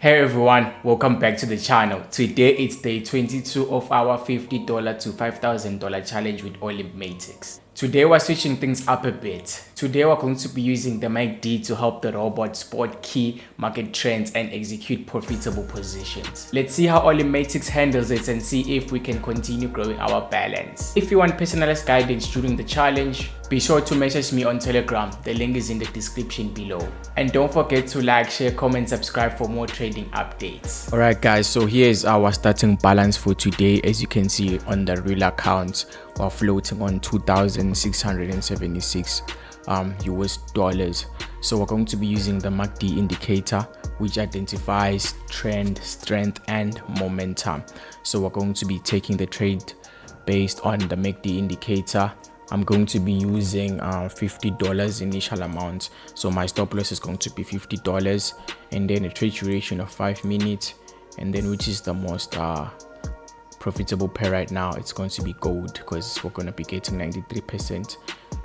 Hey everyone, welcome back to the channel. Today it's day 22 of our $50 to $5,000 challenge with Olymp Matix. Today we're switching things up a bit. Today we're going to be using the MACD to help the robot spot key market trends and execute profitable positions. Let's see how Olymp Matix handles it and see if we can continue growing our balance. If you want personalized guidance during the challenge, be sure to message me on Telegram. The link is in the description below. And don't forget to like, share, comment, subscribe for more trading updates. Alright guys, so here's our starting balance for today. As you can see on the real account, we're floating on 2,676 US dollars. So we're going to be using the MACD indicator, which identifies trend, strength and momentum. So we're going to be taking the trade based on the MACD indicator. I'm going to be using $50 initial amount, so my stop loss is going to be $50, and then a trade duration of 5 minutes, and then which is the most profitable pair right now, it's going to be gold, because we're going to be getting 93%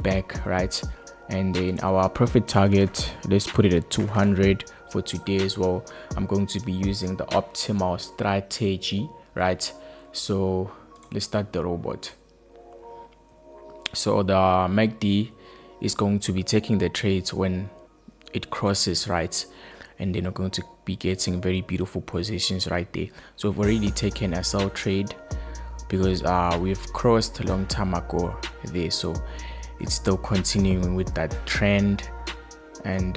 back, right? And then our profit target, let's put it at 200 for today as well. I'm going to be using the optimal strategy, right? So let's start the robot. So the MACD is going to be taking the trades when it crosses, right? And then we're going to be getting very beautiful positions right there. So we've already taken a sell trade because we've crossed a long time ago there. So it's still continuing with that trend. And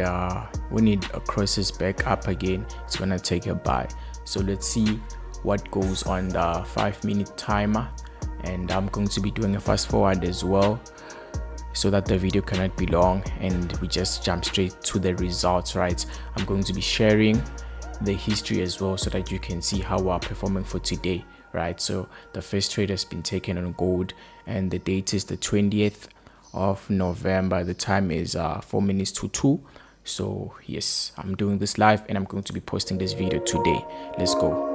when it crosses back up again, it's going to take a buy. So let's see what goes on the 5-minute timer. And I'm going to be doing a fast forward as well so that the video cannot be long and we just jump straight to the results, right? I'm going to be sharing the history as well so that you can see how we're performing for today, right? So the first trade has been taken on gold and the date is the 20th of November. The time is 4 minutes to 2. So yes, I'm doing this live and I'm going to be posting this video today. Let's go.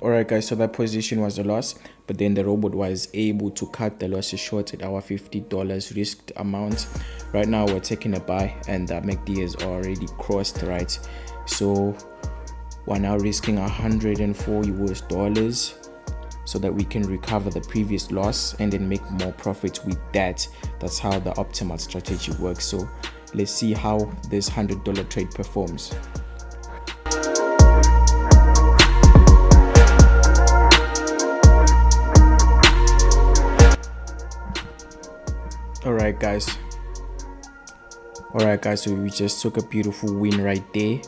Alright guys, so that position was a loss, but then the robot was able to cut the losses short at our $50 risked amount. Right now we're taking a buy and the MACD is already crossed, right? So we're now risking 104 US dollars so that we can recover the previous loss and then make more profit with that. That's how the optimal strategy works. So let's see how this $100 trade performs. Alright guys, so we just took a beautiful win right there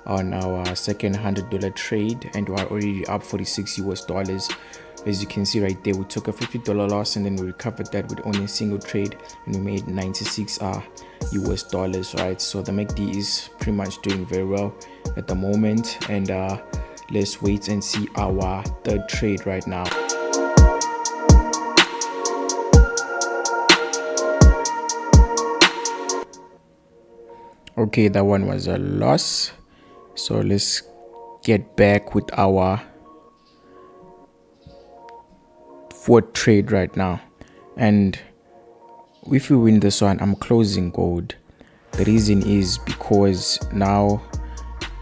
on our second $100 trade and we're already up 46 US dollars. As you can see right there, we took a $50 loss and then we recovered that with only a single trade and we made 96 US dollars, right? So the MACD is pretty much doing very well at the moment, and let's wait and see our third trade right now. Okay, that one was a loss. So let's get back with our fourth trade right now. And if we win this one, I'm closing gold. The reason is because now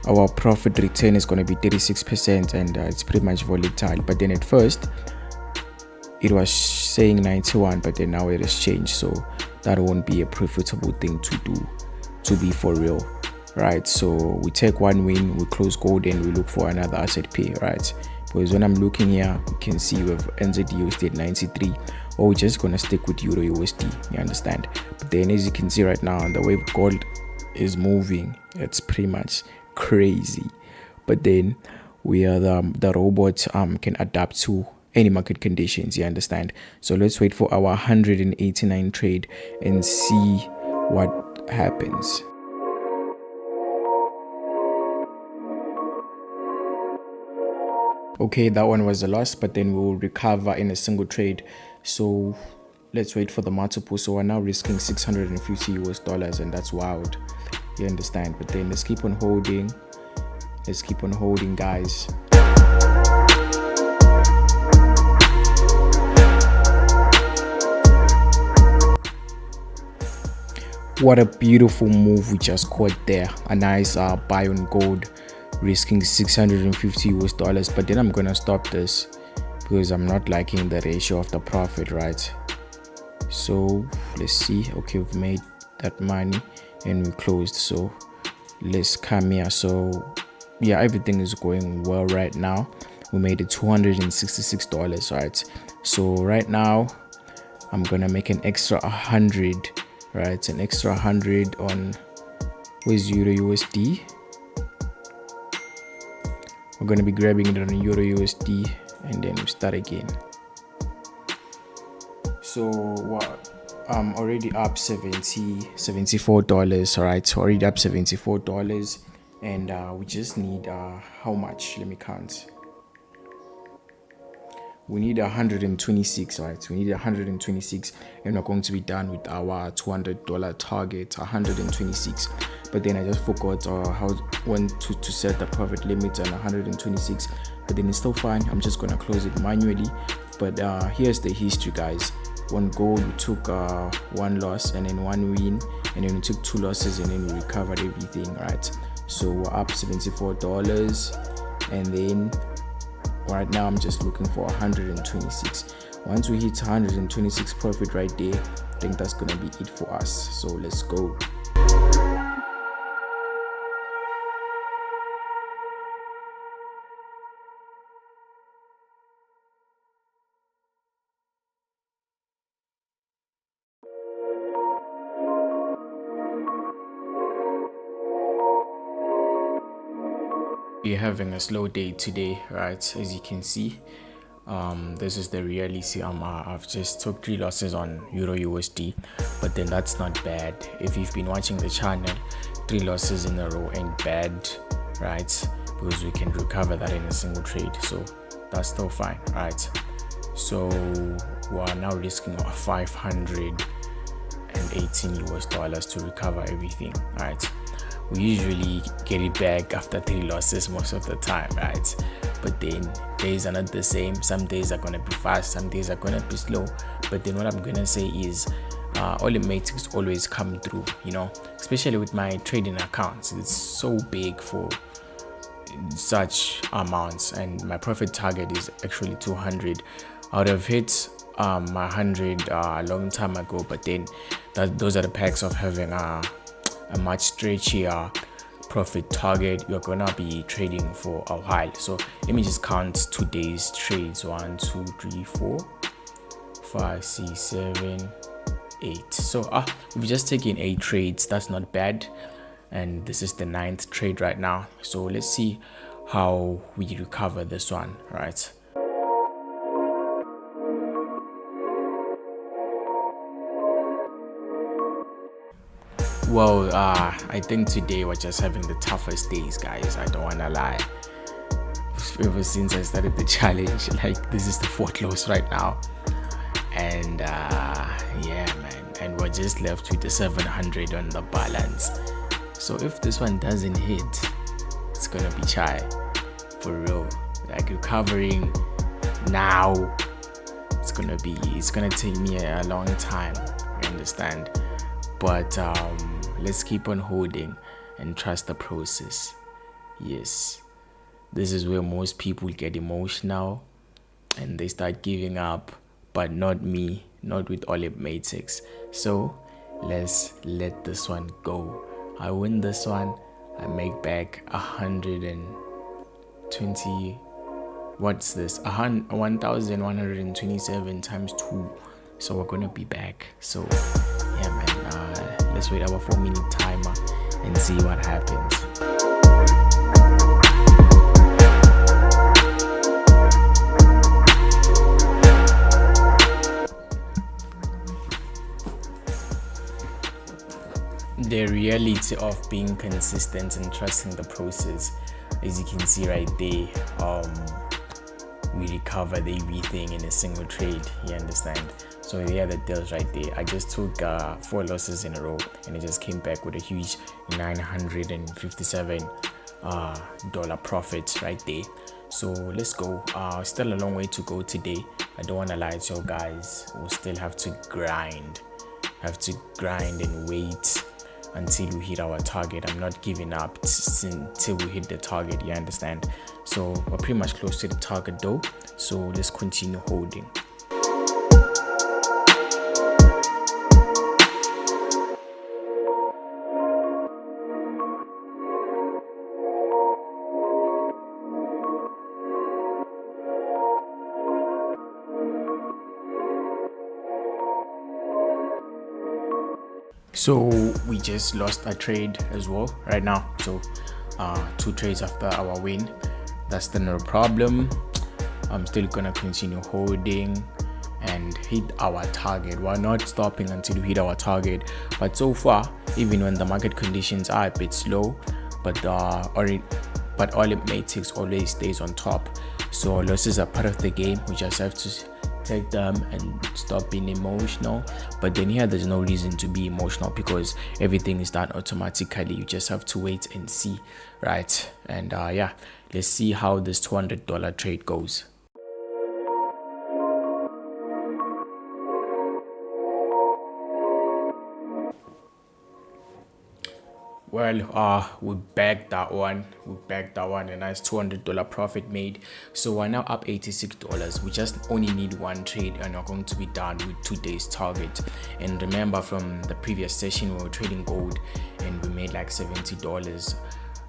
our profit return is going to be 36% and it's pretty much volatile. But then at first, it was saying 91, but then now it has changed. So that won't be a profitable thing to do, to be for real, right? So we take one win, we close gold and we look for another asset pair, right? Because when I'm looking here, you can see we have NZUSD at 93, or we're just gonna stick with Euro USD, you understand? But then as you can see right now, the way gold is moving, it's pretty much crazy. But then we are the robot can adapt to any market conditions, you understand? So let's wait for our 189 trade and see what happens. Okay, that one was a loss, but then we'll recover in a single trade. So let's wait for the multiple. So we're now risking 650 US dollars and that's wild, you understand? But then let's keep on holding guys. What a beautiful move we just caught there. A nice buy on gold, risking 650 US dollars. But then I'm gonna stop this because I'm not liking the ratio of the profit, right? So let's see. Okay, we've made that money and we closed. So let's come here. So yeah, everything is going well right now. We made it $266, right? So right now I'm gonna make an extra 100, right? An extra 100 on with Euro USD. We're gonna be grabbing it on Euro USD and then we start again. So what, I'm already up $74, right? So already up $74, and we just need how much? Let me count. We need 126, right? We need 126, and we're going to be done with our $200 target, 126. But then I just forgot when to set the profit limit on 126. But then it's still fine. I'm just gonna close it manually. But here's the history, guys. One goal, we took one loss and then one win, and then we took two losses and then we recovered everything, right? So we're up $74, and then right now I'm just looking for 126. Once we hit 126 profit right there, I think that's gonna be it for us. So let's go. We're having a slow day today, right? As you can see, this is the reality. I've just took 3 losses on Euro USD, but then that's not bad. If you've been watching the channel, 3 losses in a row ain't bad, right? Because we can recover that in a single trade, so that's still fine, right? So we're now risking 518 US dollars to recover everything, right? We usually get it back after 3 losses most of the time, right? But then days are not the same. Some days are gonna be fast, some days are gonna be slow. But then what I'm gonna say is Olymp Matix always come through, you know, especially with my trading accounts. It's so big for such amounts, and my profit target is actually 200. Out of hit my 100 a long time ago, but then those are the perks of having a much stretchier profit target. You're gonna be trading for a while. So let me just count today's trades. 1 2 3 4 5 6 7 8. So we've just taken 8 trades. That's not bad, and this is the 9th trade right now. So let's see how we recover this one, right? Well, I think today we're just having the toughest days, guys. I don't wanna lie. Ever since I started the challenge, like, this is the 4th loss right now, and yeah, man. And we're just left with the 700 on the balance. So if this one doesn't hit, it's gonna be chai for real. Like, recovering now, it's gonna take me a long time. You understand? But let's keep on holding and trust the process. Yes, this is where most people get emotional and they start giving up, but not me, not with Olymp Matix. So let's let this one go. I win this one, I make back 120. What's this? 1,127 times 2. So we're gonna be back. So yeah, man. Let's wait our 4-minute timer and see what happens. The reality of being consistent and trusting the process, as you can see right there, we recovered everything in a single trade. You understand? So yeah, the deals right there. I just took 4 losses in a row, and it just came back with a huge $957 dollar profit right there. So let's go. Still a long way to go today. I don't want to lie to you guys. We'll still have to grind and wait until we hit our target. I'm not giving up until we hit the target, you understand? So we're pretty much close to the target though, so let's continue holding. So we just lost a trade as well right now, so 2 trades after our win. That's still no problem. I'm still gonna continue holding and hit our target. We're not stopping until we hit our target, but so far, even when the market conditions are a bit slow, but Olymp Matix always stays on top. So losses are part of the game. We just have to take them and stop being emotional. But then here, there's no reason to be emotional because everything is done automatically. You just have to wait and see, right? And yeah, let's see how this $200 trade goes. Well, we bagged that one. A nice $200 profit made. So we're now up $86. We just only need 1 trade and we're going to be done with today's target. And remember, from the previous session, we were trading gold and we made like $70.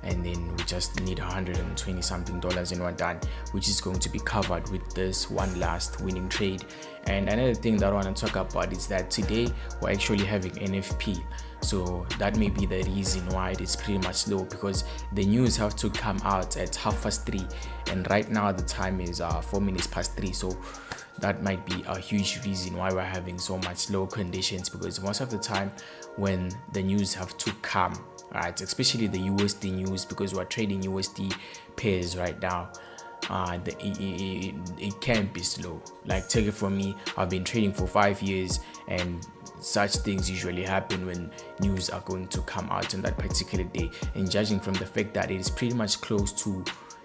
And then we just need $120 something and we're done, which is going to be covered with this one last winning trade. And another thing that I want to talk about is that today we're actually having NFP, so that may be the reason why it is pretty much low, because the news have to come out at 3:30 and right now the time is 4 minutes past 3, so that might be a huge reason why we're having so much low conditions, because most of the time when the news have to come, right, especially the USD news, because we're trading USD pairs right now, it can be slow. Like, take it from me, I've been trading for 5 years and such things usually happen when news are going to come out on that particular day. And judging from the fact that it is pretty much close to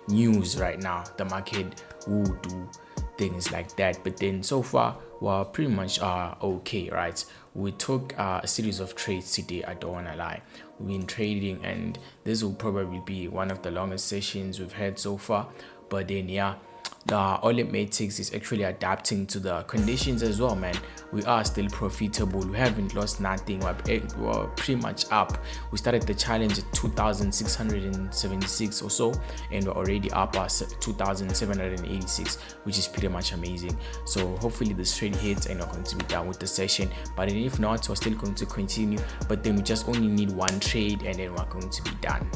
news right now, the market will do things like that. But then so far we're pretty much okay, right? We took a series of trades today. I don't want to lie, we've been trading and this will probably be one of the longest sessions we've had so far. But then yeah, the Olymp Matix is actually adapting to the conditions as well, man. We are still profitable. We haven't lost nothing. We're pretty much up. We started the challenge at 2,676 or so, and we're already up at 2,786, which is pretty much amazing. So hopefully this trade hits and we're going to be done with the session. But if not, we're still going to continue. But then we just only need 1 trade and then we're going to be done.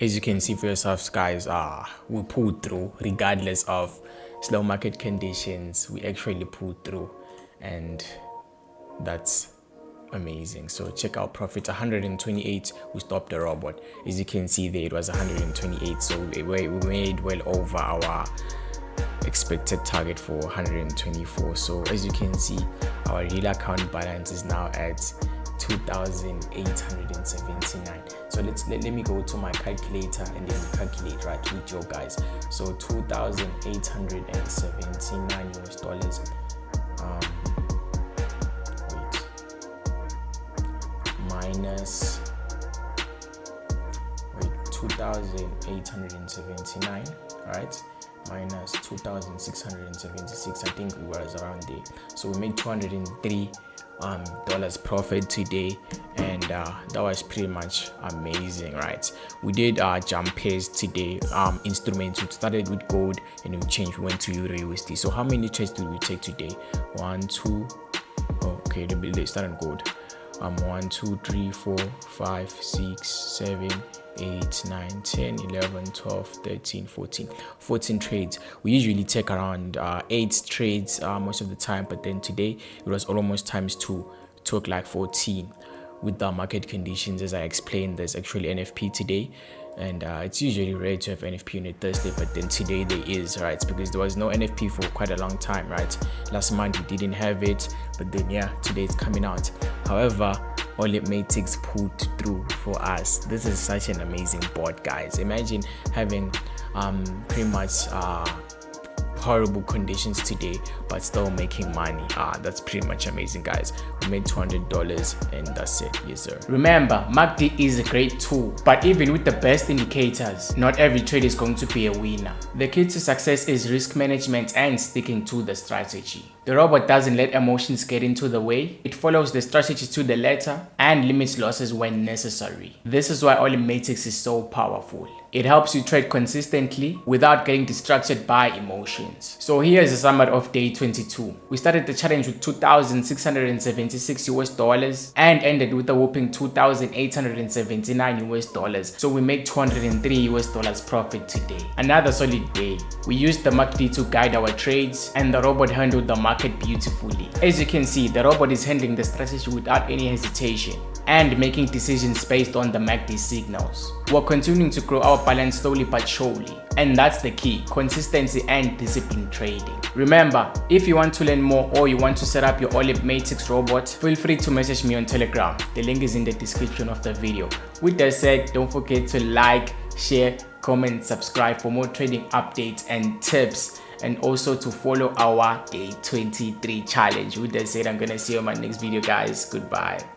As you can see for yourselves, guys, we pulled through regardless of slow market conditions. We actually pulled through, and that's amazing. So check out profits 128. We stopped the robot. As you can see there, it was 128. So we made well over our expected target for 124. So as you can see, our real account balance is now at 2,879. So let me go to my calculator and then calculate right with you guys. So $2,879 US. Minus 2,879, right? Minus 2,676. I think it was around there. So we made $203 profit today, and that was pretty much amazing, right? We did jump pairs today, instruments. We started with gold and we changed, we went to Euro USD. So how many trades did we take today? 1, 2, okay, let's start on gold. 1, 2, 3, 4, 5, 6, 7, 8, 9, 10, 11, 12, 13, 14 trades. We usually take around 8 trades most of the time, but then today it was almost times 2. Took like 14 with the market conditions. As I explained, there's actually NFP today, and it's usually rare to have NFP on a Thursday, but then today there is, right? Because there was no NFP for quite a long time, right? Last month we didn't have it, but then yeah, today it's coming out. However, Olymp Matix pulled through for us. This is such an amazing board, guys. Imagine having pretty much horrible conditions today, but still making money. That's pretty much amazing, guys. We made $200 and that's it. Yes sir. Remember, MACD is a great tool, but even with the best indicators, not every trade is going to be a winner. The key to success is risk management and sticking to the strategy. The robot doesn't let emotions get into the way. It follows the strategy to the letter and limits losses when necessary. This is why Olymp Matix is so powerful. It helps you trade consistently without getting distracted by emotions. So here's a summary of day 22. We started the challenge with $2,676 and ended with a whopping $2,879. So we made $203 profit today. Another solid day. We used the MACD to guide our trades and the robot handled the market beautifully. As you can see, the robot is handling the strategy without any hesitation and making decisions based on the MACD signals. We're continuing to grow our balance slowly but surely, and that's the key: consistency and disciplined trading. Remember, if you want to learn more or you want to set up your Olymp Matix robot, feel free to message me on Telegram. The link is in the description of the video. With that said, don't forget to like, share, comment, subscribe for more trading updates and tips, and also to follow our day 23 challenge. With that said, I'm gonna see you on my next video, guys. Goodbye.